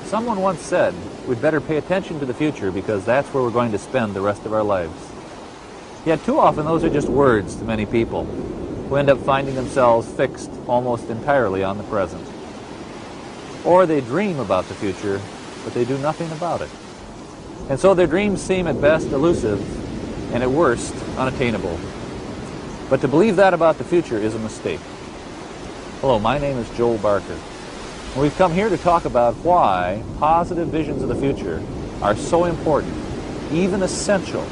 Someone once said, we'd better pay attention to the future because that's where we're going to spend the rest of our lives. Yet too often those are just words to many people who end up finding themselves fixed almost entirely on the present. Or they dream about the future, but they do nothing about it. And so their dreams seem at best elusive and at worst unattainable. But to believe that about the future is a mistake. Hello, my name is Joel Barker. And we've come here to talk about why positive visions of the future are so important, even essential,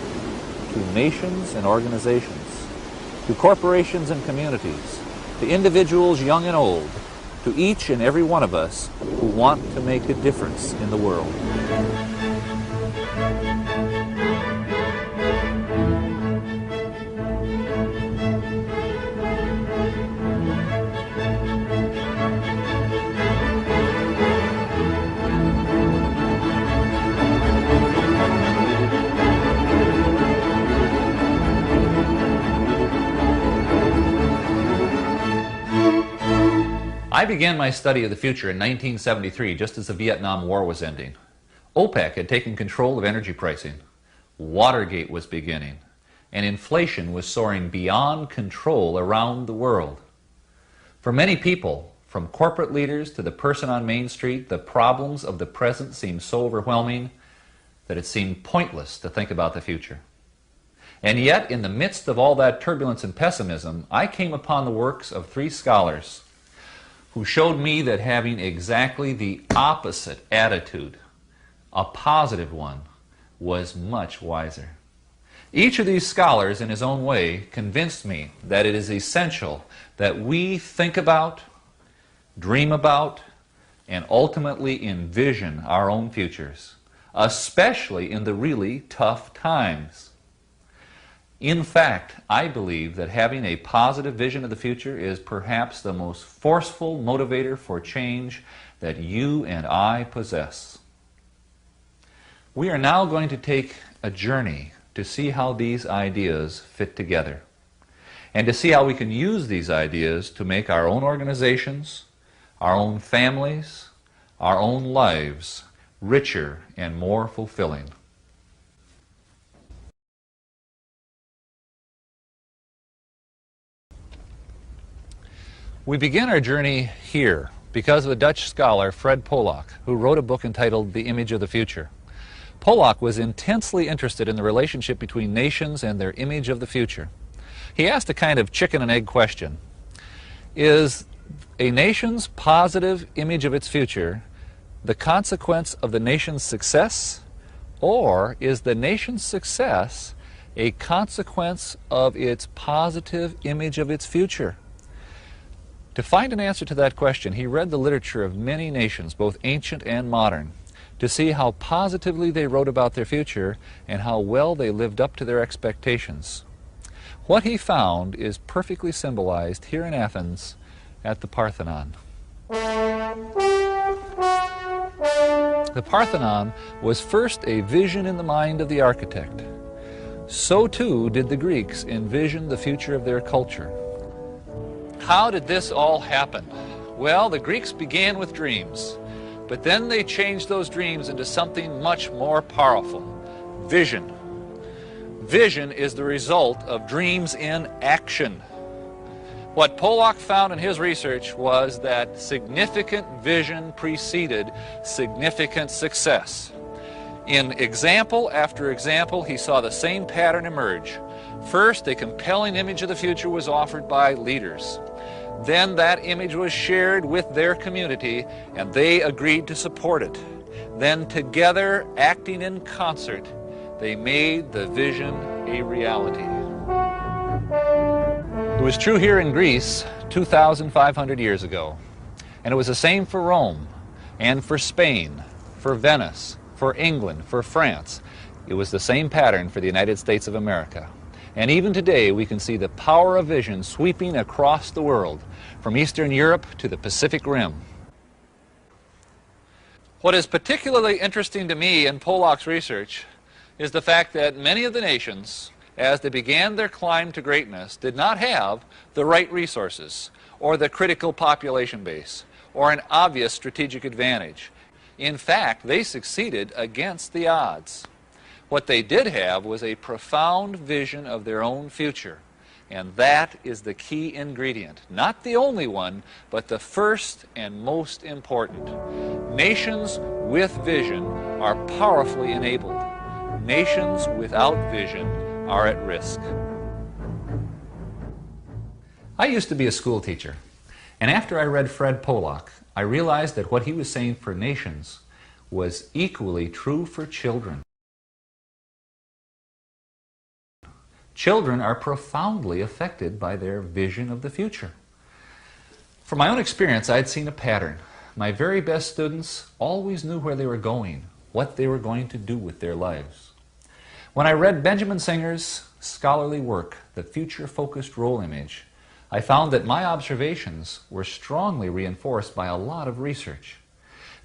to nations and organizations, to corporations and communities, to individuals young and old, to each and every one of us who want to make a difference in the world. I began my study of the future in 1973, just as the Vietnam War was ending. OPEC had taken control of energy pricing. Watergate was beginning, and inflation was soaring beyond control around the world. For many people, from corporate leaders to the person on Main Street, the problems of the present seemed so overwhelming that it seemed pointless to think about the future. And yet, in the midst of all that turbulence and pessimism, I came upon the works of three scholars who showed me that having exactly the opposite attitude, a positive one, was much wiser. Each of these scholars, in his own way, convinced me that it is essential that we think about, dream about, and ultimately envision our own futures, especially in the really tough times. In fact, I believe that having a positive vision of the future is perhaps the most forceful motivator for change that you and I possess. We are now going to take a journey to see how these ideas fit together, and to see how we can use these ideas to make our own organizations, our own families, our own lives richer and more fulfilling. We begin our journey here because of a Dutch scholar, Fred Polak, who wrote a book entitled The Image of the Future. Polak was intensely interested in the relationship between nations and their image of the future. He asked a kind of chicken and egg question. Is a nation's positive image of its future the consequence of the nation's success, or is the nation's success a consequence of its positive image of its future? To find an answer to that question, he read the literature of many nations, both ancient and modern, to see how positively they wrote about their future and how well they lived up to their expectations. What he found is perfectly symbolized here in Athens at the Parthenon. The Parthenon was first a vision in the mind of the architect. So too did the Greeks envision the future of their culture. How did this all happen? Well, the Greeks began with dreams, but then they changed those dreams into something much more powerful: vision. Vision is the result of dreams in action. What Polak found in his research was that significant vision preceded significant success. In example after example, he saw the same pattern emerge. First, a compelling image of the future was offered by leaders. Then that image was shared with their community, and they agreed to support it. Then together, acting in concert, they made the vision a reality. It was true here in Greece 2,500 years ago. And it was the same for Rome, and for Spain, for Venice, for England, for France. It was the same pattern for the United States of America. And even today, we can see the power of vision sweeping across the world, from Eastern Europe to the Pacific Rim. What is particularly interesting to me in Polak's research is the fact that many of the nations, as they began their climb to greatness, did not have the right resources, or the critical population base, or an obvious strategic advantage. In fact, they succeeded against the odds. What they did have was a profound vision of their own future. And that is the key ingredient. Not the only one, but the first and most important. Nations with vision are powerfully enabled. Nations without vision are at risk. I used to be a school teacher, and after I read Fred Pollock, I realized that what he was saying for nations was equally true for children. Children are profoundly affected by their vision of the future. From my own experience, I'd seen a pattern. My very best students always knew where they were going, what they were going to do with their lives. When I read Benjamin Singer's scholarly work, The Future-Focused Role Image, I found that my observations were strongly reinforced by a lot of research.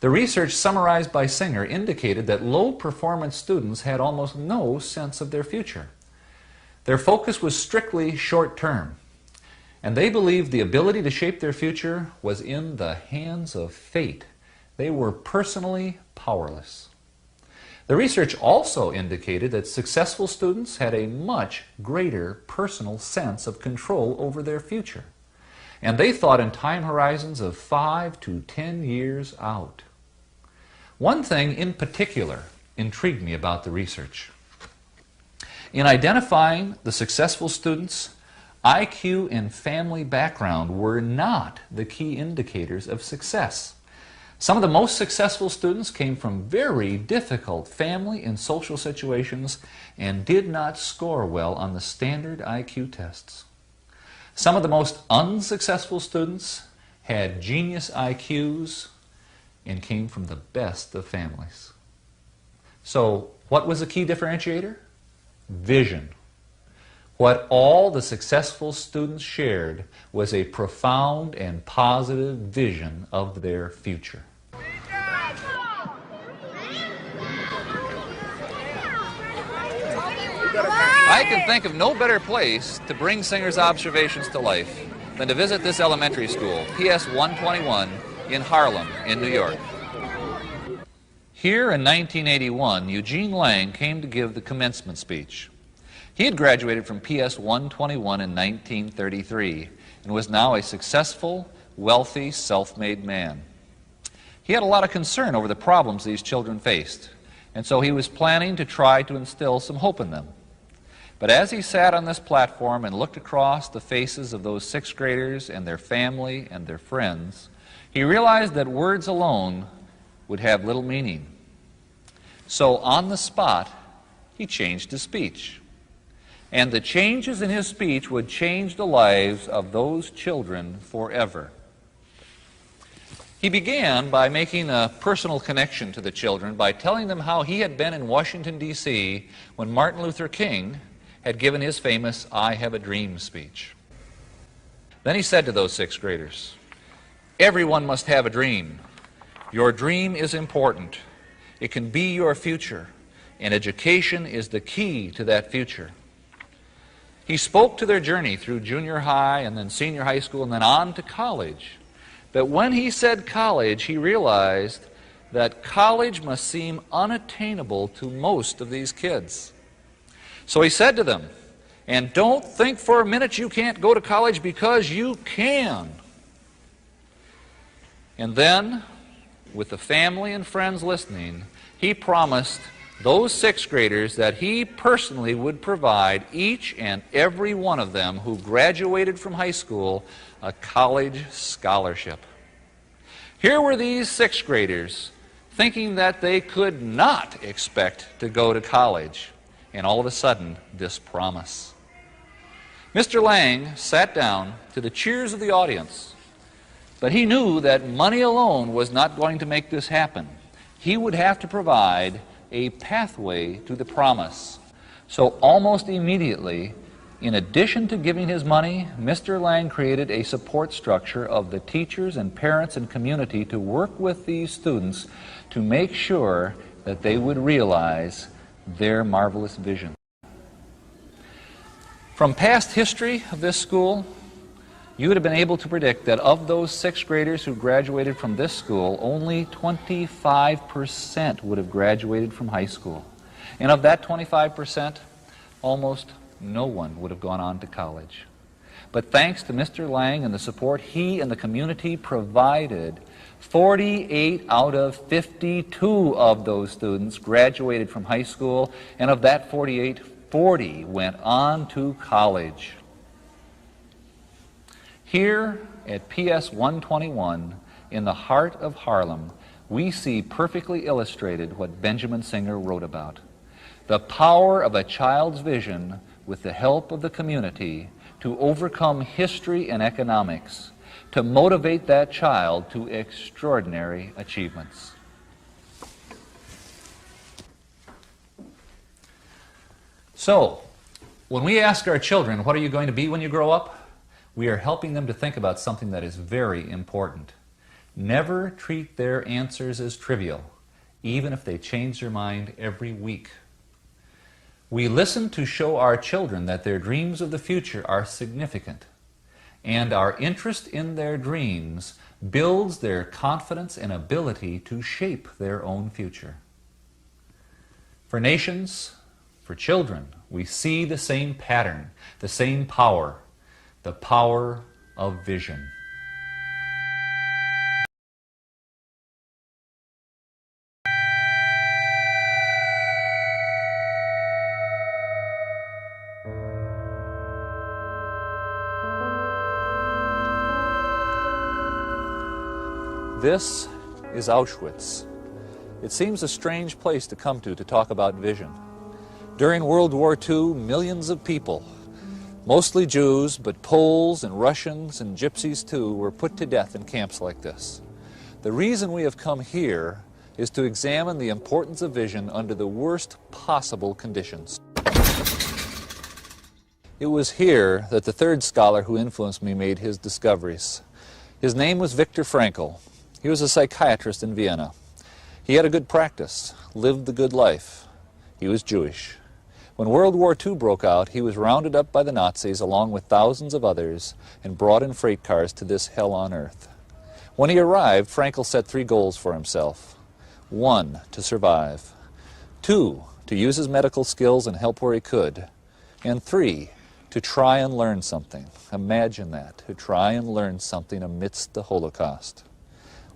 The research summarized by Singer indicated that low-performance students had almost no sense of their future. Their focus was strictly short-term, and they believed the ability to shape their future was in the hands of fate. They were personally powerless. The research also indicated that successful students had a much greater personal sense of control over their future, and they thought in time horizons of 5 to 10 years out. One thing in particular intrigued me about the research. In identifying the successful students, IQ and family background were not the key indicators of success. Some of the most successful students came from very difficult family and social situations and did not score well on the standard IQ tests. Some of the most unsuccessful students had genius IQs and came from the best of families. So, what was the key differentiator? Vision. What all the successful students shared was a profound and positive vision of their future. I can think of no better place to bring Singer's observations to life than to visit this elementary school, PS 121, in Harlem, in New York. Here in 1981, Eugene Lang came to give the commencement speech. He had graduated from PS 121 in 1933 and was now a successful, wealthy, self-made man. He had a lot of concern over the problems these children faced, and so he was planning to try to instill some hope in them. But as he sat on this platform and looked across the faces of those sixth graders and their family and their friends, he realized that words alone would have little meaning. So on the spot, he changed his speech. And the changes in his speech would change the lives of those children forever. He began by making a personal connection to the children by telling them how he had been in Washington, D.C. when Martin Luther King had given his famous "I Have a Dream" speech. Then he said to those sixth graders, "Everyone must have a dream. Your dream is important. It can be your future, and education is the key to that future." He spoke to their journey through junior high and then senior high school and then on to college. But when he said college, he realized that college must seem unattainable to most of these kids. So he said to them, "And don't think for a minute you can't go to college, because you can." And then, with the family and friends listening, he promised those sixth graders that he personally would provide each and every one of them who graduated from high school a college scholarship. Here were these sixth graders thinking that they could not expect to go to college, and all of a sudden, this promise. Mr. Lang sat down to the cheers of the audience, but he knew that money alone was not going to make this happen. He would have to provide a pathway to the promise. So almost immediately, in addition to giving his money, Mr. Lang created a support structure of the teachers and parents and community to work with these students to make sure that they would realize their marvelous vision. From past history of this school, you would have been able to predict that of those 6th graders who graduated from this school, only 25% would have graduated from high school. And of that 25%, almost no one would have gone on to college. But thanks to Mr. Lang and the support he and the community provided, 48 out of 52 of those students graduated from high school, and of that 48, 40 went on to college. Here at PS 121, in the heart of Harlem, we see perfectly illustrated what Benjamin Singer wrote about. The power of a child's vision with the help of the community to overcome history and economics, to motivate that child to extraordinary achievements. So, when we ask our children, what are you going to be when you grow up? We are helping them to think about something that is very important. Never treat their answers as trivial, even if they change their mind every week. We listen to show our children that their dreams of the future are significant, and our interest in their dreams builds their confidence and ability to shape their own future. For nations, for children, we see the same pattern, the same power, the power of vision. This is Auschwitz. It seems a strange place to come to talk about vision. During World War II, millions of people, mostly Jews, but Poles and Russians and Gypsies too, were put to death in camps like this. The reason we have come here is to examine the importance of vision under the worst possible conditions. It was here that the third scholar who influenced me made his discoveries. His name was Viktor Frankl. He was a psychiatrist in Vienna. He had a good practice, lived the good life. He was Jewish. When World War II broke out, he was rounded up by the Nazis along with thousands of others and brought in freight cars to this hell on earth. When he arrived, Frankl set 3 goals for himself. 1, to survive. 2, to use his medical skills and help where he could. And 3, to try and learn something. Imagine that, to try and learn something amidst the Holocaust.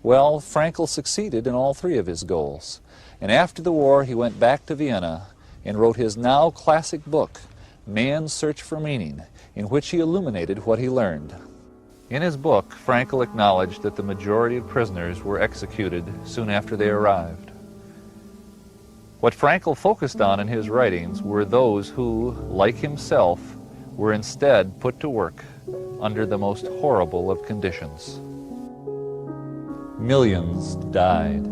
Well, Frankl succeeded in all 3 of his goals. And after the war, he went back to Vienna and wrote his now classic book, Man's Search for Meaning, in which he illuminated what he learned. In his book, Frankl acknowledged that the majority of prisoners were executed soon after they arrived. What Frankl focused on in his writings were those who, like himself, were instead put to work under the most horrible of conditions. Millions died.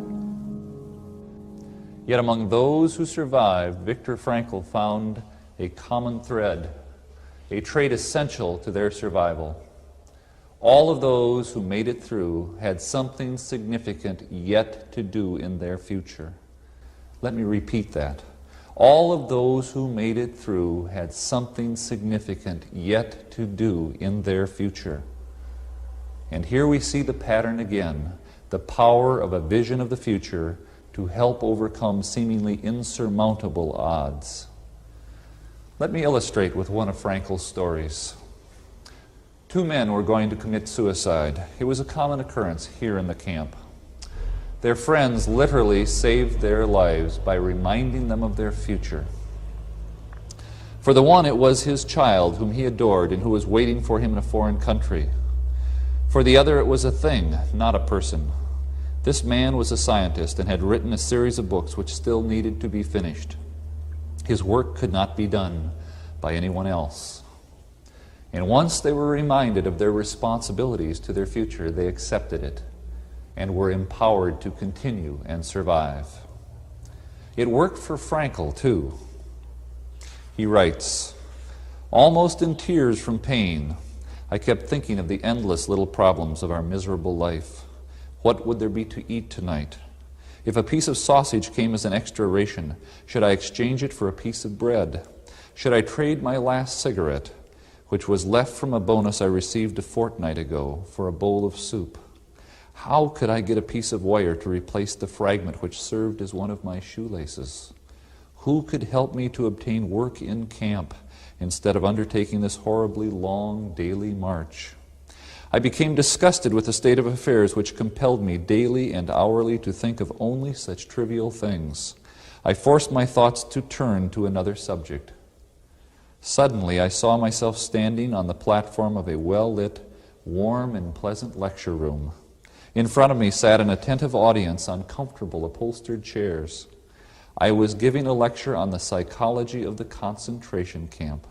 Yet among those who survived, Viktor Frankl found a common thread, a trait essential to their survival. All of those who made it through had something significant yet to do in their future. Let me repeat that. All of those who made it through had something significant yet to do in their future. And here we see the pattern again, the power of a vision of the future to help overcome seemingly insurmountable odds. Let me illustrate with one of Frankl's stories. 2 men were going to commit suicide. It was a common occurrence here in the camp. Their friends literally saved their lives by reminding them of their future. For the one, it was his child whom he adored and who was waiting for him in a foreign country. For the other, it was a thing, not a person. This man was a scientist and had written a series of books which still needed to be finished. His work could not be done by anyone else. And once they were reminded of their responsibilities to their future, they accepted it and were empowered to continue and survive. It worked for Frankl, too. He writes, "Almost in tears from pain, I kept thinking of the endless little problems of our miserable life. What would there be to eat tonight? If a piece of sausage came as an extra ration, should I exchange it for a piece of bread? Should I trade my last cigarette? which was left from a bonus I received a fortnight ago for a bowl of soup. How could I get a piece of wire to replace the fragment which served as one of my shoelaces? Who could help me to obtain work in camp instead of undertaking this horribly long daily march? I became disgusted with the state of affairs which compelled me daily and hourly to think of only such trivial things. I forced my thoughts to turn to another subject. Suddenly I saw myself standing on the platform of a well-lit, warm and pleasant lecture room. In front of me sat an attentive audience on comfortable upholstered chairs. I was giving a lecture on the psychology of the concentration camp.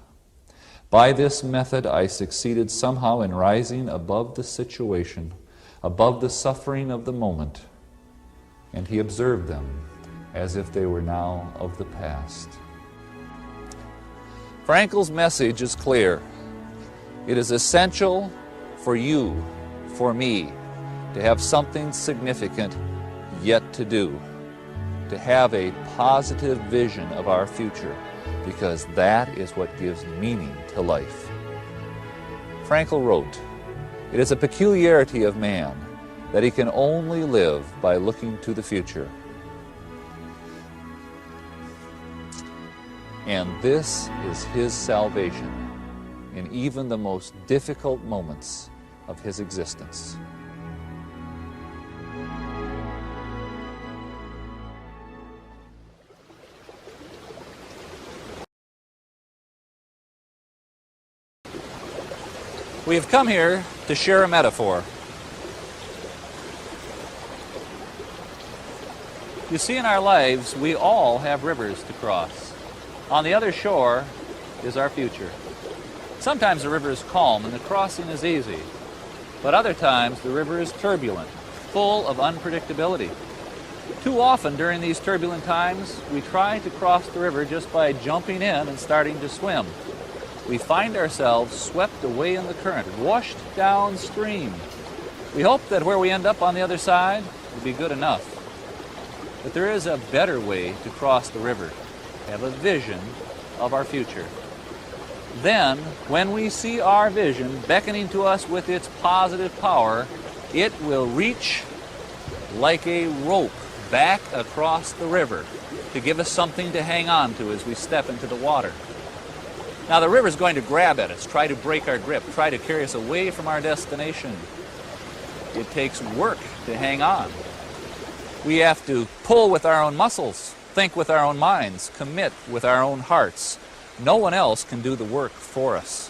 By this method, I succeeded somehow in rising above the situation, above the suffering of the moment, and he observed them as if they were now of the past. Frankl's message is clear. It is essential for you, for me, to have something significant yet to do, to have a positive vision of our future, because that is what gives meaning to life. Frankl wrote, "It is a peculiarity of man that he can only live by looking to the future. And this is his salvation in even the most difficult moments of his existence." We have come here to share a metaphor. You see, in our lives, we all have rivers to cross. On the other shore is our future. Sometimes the river is calm and the crossing is easy, but other times the river is turbulent, full of unpredictability. Too often during these turbulent times, we try to cross the river just by jumping in and starting to swim. We find ourselves swept away in the current, washed downstream. We hope that where we end up on the other side will be good enough. But there is a better way to cross the river, have a vision of our future. Then, when we see our vision beckoning to us with its positive power, it will reach like a rope back across the river to give us something to hang on to as we step into the water. Now the river's going to grab at us, try to break our grip, try to carry us away from our destination. It takes work to hang on. We have to pull with our own muscles, think with our own minds, commit with our own hearts. No one else can do the work for us.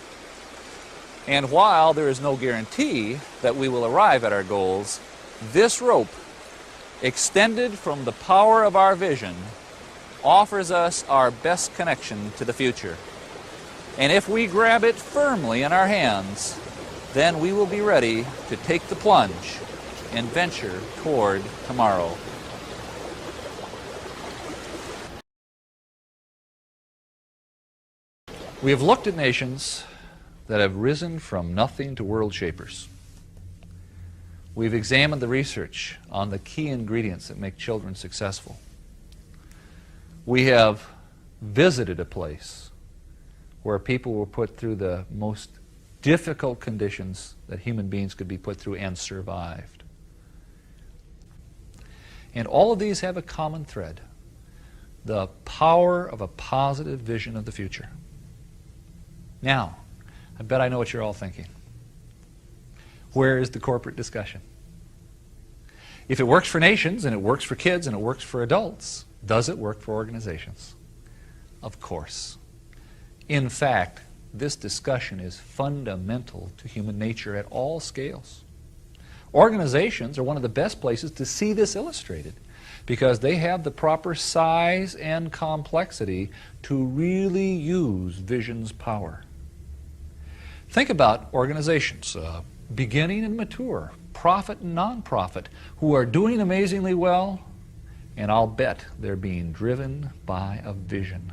And while there is no guarantee that we will arrive at our goals, this rope, extended from the power of our vision, offers us our best connection to the future. And if we grab it firmly in our hands, then we will be ready to take the plunge and venture toward tomorrow. We have looked at nations that have risen from nothing to world shapers. We've examined the research on the key ingredients that make children successful. We have visited a place where people were put through the most difficult conditions that human beings could be put through and survived. And all of these have a common thread: the power of a positive vision of the future. Now, I bet I know what you're all thinking. Where is the corporate discussion? If it works for nations, and it works for kids, and it works for adults, does it work for organizations? Of course. In fact, this discussion is fundamental to human nature at all scales. Organizations are one of the best places to see this illustrated because they have the proper size and complexity to really use vision's power. Think about organizations, beginning and mature, profit and non-profit, who are doing amazingly well, and I'll bet they're being driven by a vision.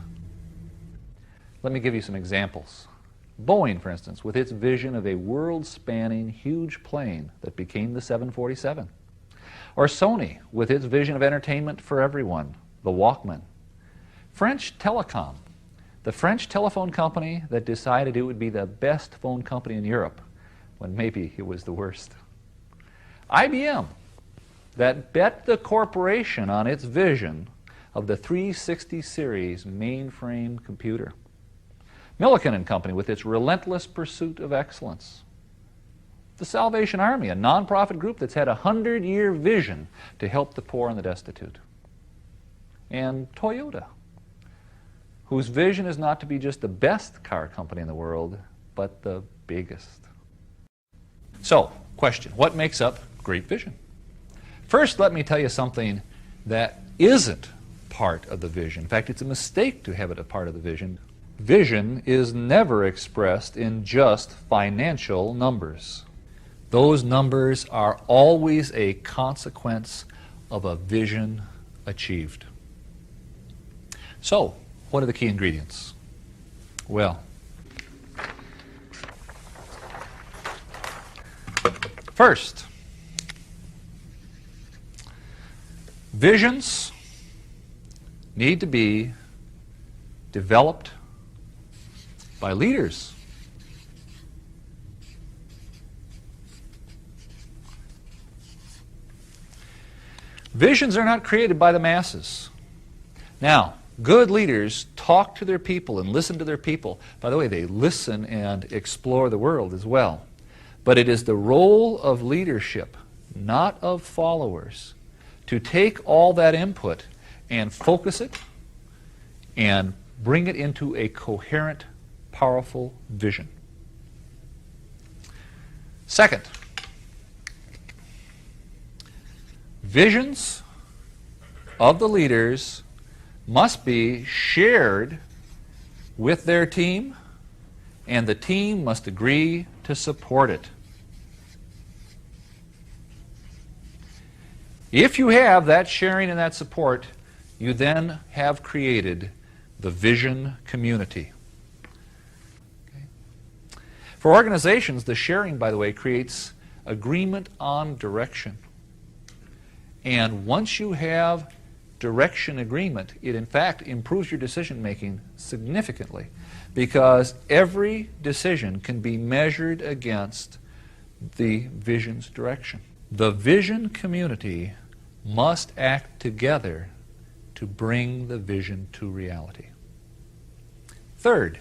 Let me give you some examples. Boeing, for instance, with its vision of a world-spanning huge plane that became the 747. Or Sony, with its vision of entertainment for everyone, the Walkman. French Telecom, The French telephone company that decided it would be the best phone company in Europe when maybe it was the worst. IBM that bet the corporation on its vision of the 360 series mainframe computer. Milliken and Company with its relentless pursuit of excellence. The Salvation Army, a nonprofit group that's had a 100-year vision to help the poor and the destitute. And Toyota, whose vision is not to be just the best car company in the world, but the biggest. So, question, what makes up great vision? First, let me tell you something that isn't part of the vision. In fact, it's a mistake to have it a part of the vision. Vision is never expressed in just financial numbers. Those numbers are always a consequence of a vision achieved. So, what are the key ingredients? Well, first, visions need to be developed by leaders. Visions are not created by the masses. Now, good leaders talk to their people and listen to their people. By the way, they listen and explore the world as well. But it is the role of leadership, not of followers, to take all that input and focus it and bring it into a coherent, powerful vision. Second, visions of the leaders must be shared with their team, and the team must agree to support it. If you have that sharing and that support, you then have created the vision community. Okay. For organizations, the sharing, by the way, creates agreement on direction. And once you have direction agreement, it in fact improves your decision making significantly, because every decision can be measured against the vision's direction. The vision community must act together to bring the vision to reality. Third,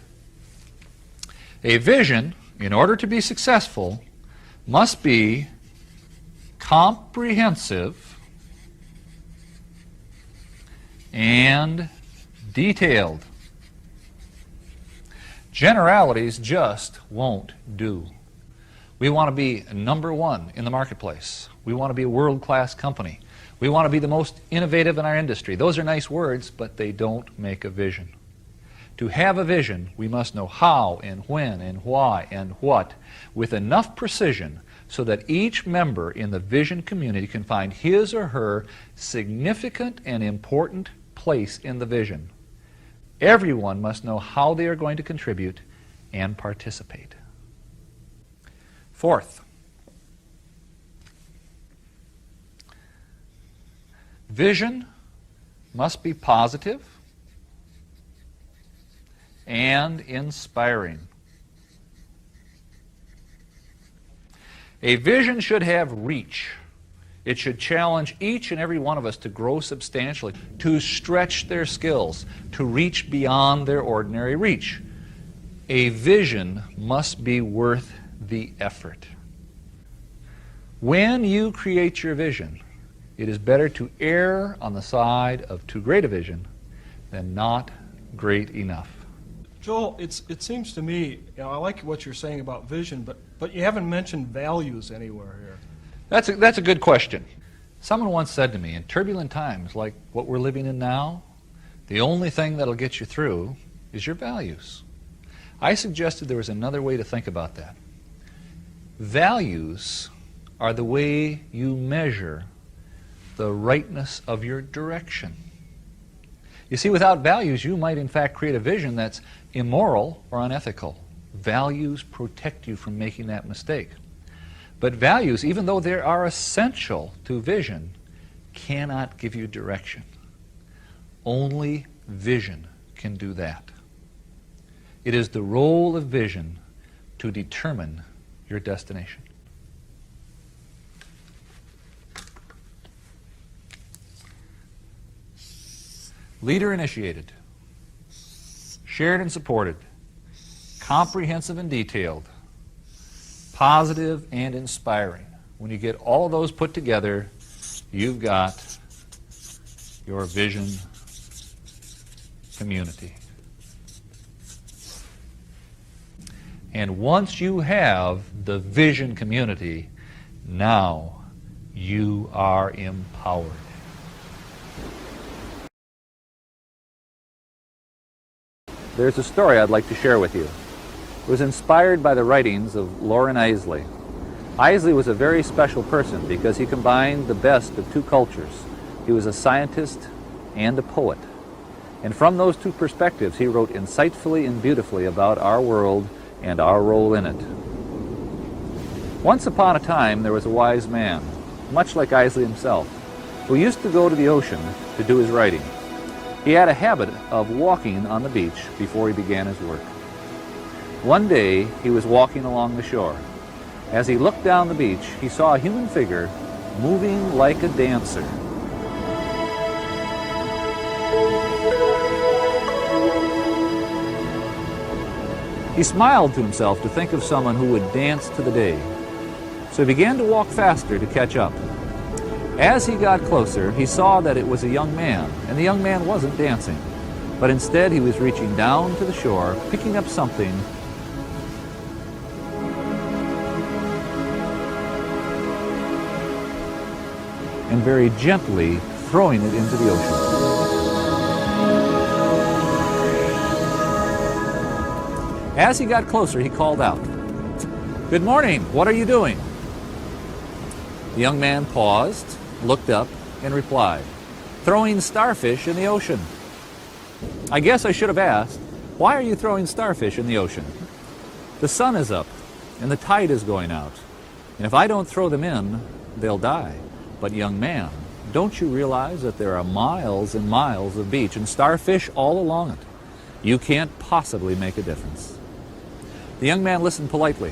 a vision, in order to be successful, must be comprehensive and detailed. Generalities just won't do. We want to be number one in the marketplace. We want to be a world-class company. We want to be the most innovative in our industry. Those are nice words, but they don't make a vision. To have a vision, we must know how and when and why and what with enough precision so that each member in the vision community can find his or her significant and important place in the vision. Everyone must know how they are going to contribute and participate. Fourth, vision must be positive and inspiring. A vision should have reach. It should challenge each and every one of us to grow substantially, to stretch their skills, to reach beyond their ordinary reach. A vision must be worth the effort. When you create your vision, it is better to err on the side of too great a vision than not great enough. Joel, it seems to me, I like what you're saying about vision, but you haven't mentioned values anywhere here. That's a good question. Someone once said to me, in turbulent times like what we're living in now, the only thing that'll get you through is your values. I suggested there was another way to think about that. Values are the way you measure the rightness of your direction. You see, without values, you might in fact create a vision that's immoral or unethical. Values protect you from making that mistake. But values, even though they are essential to vision, cannot give you direction. Only vision can do that. It is the role of vision to determine your destination. Leader initiated, shared and supported, comprehensive and detailed, positive and inspiring. When you get all of those put together, you've got your vision community. And once you have the vision community, now you are empowered. There's a story I'd like to share with you. It was inspired by the writings of Loren Eiseley. Eiseley was a very special person because he combined the best of two cultures. He was a scientist and a poet. And from those two perspectives, he wrote insightfully and beautifully about our world and our role in it. Once upon a time, there was a wise man, much like Eiseley himself, who used to go to the ocean to do his writing. He had a habit of walking on the beach before he began his work. One day, he was walking along the shore. As he looked down the beach, he saw a human figure moving like a dancer. He smiled to himself to think of someone who would dance to the day. So he began to walk faster to catch up. As he got closer, he saw that it was a young man, and the young man wasn't dancing, but instead he was reaching down to the shore, picking up something, and very gently throwing it into the ocean. As he got closer, he called out, "Good morning, what are you doing?" The young man paused, looked up, and replied, "Throwing starfish in the ocean." "I guess I should have asked, why are you throwing starfish in the ocean?" "The sun is up, and the tide is going out, and if I don't throw them in, they'll die." "But young man, don't you realize that there are miles and miles of beach and starfish all along it? You can't possibly make a difference." The young man listened politely,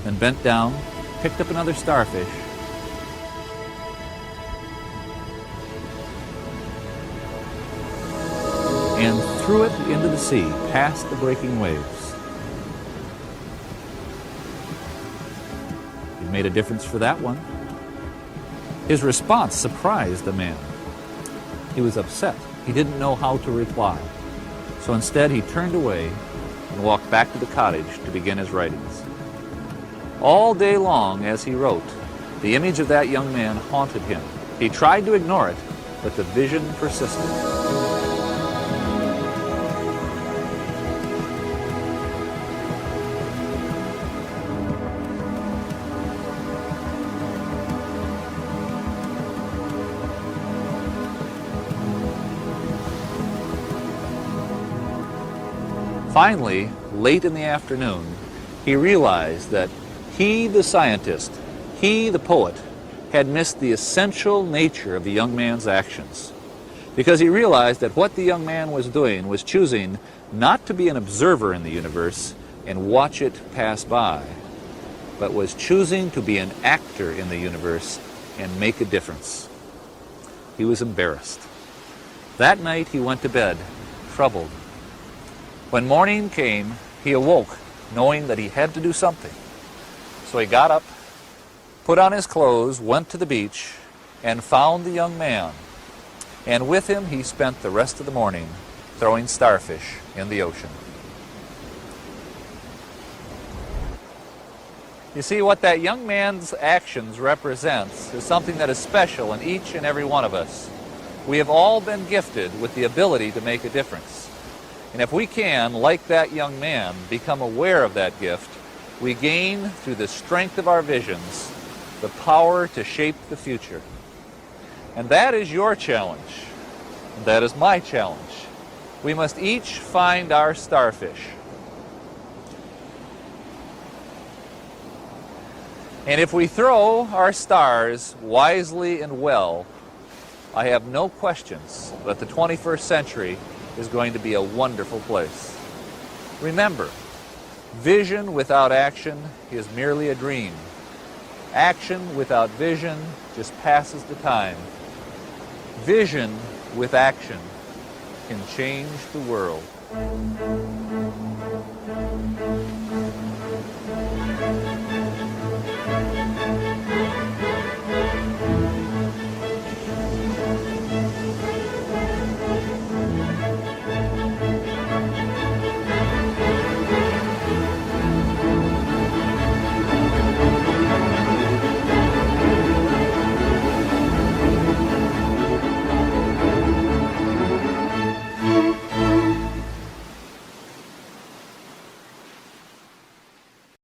then bent down, picked up another starfish, and threw it into the sea, past the breaking waves. It made a difference for that one. His response surprised the man. He was upset. He didn't know how to reply. So instead he turned away and walked back to the cottage to begin his writings. All day long as he wrote, the image of that young man haunted him. He tried to ignore it, but the vision persisted. Finally, late in the afternoon, he realized that he, the scientist, he, the poet, had missed the essential nature of the young man's actions. Because he realized that what the young man was doing was choosing not to be an observer in the universe and watch it pass by, but was choosing to be an actor in the universe and make a difference. He was embarrassed. That night he went to bed, troubled. When morning came, he awoke knowing that he had to do something. So he got up, put on his clothes, went to the beach, and found the young man. And with him he spent the rest of the morning throwing starfish in the ocean. You see, what that young man's actions represents is something that is special in each and every one of us. We have all been gifted with the ability to make a difference. And if we can, like that young man, become aware of that gift, we gain, through the strength of our visions, the power to shape the future. And that is your challenge. And that is my challenge. We must each find our starfish. And if we throw our stars wisely and well, I have no questions that the 21st century is going to be a wonderful place. Remember, vision without action is merely a dream. Action without vision just passes the time. Vision with action can change the world.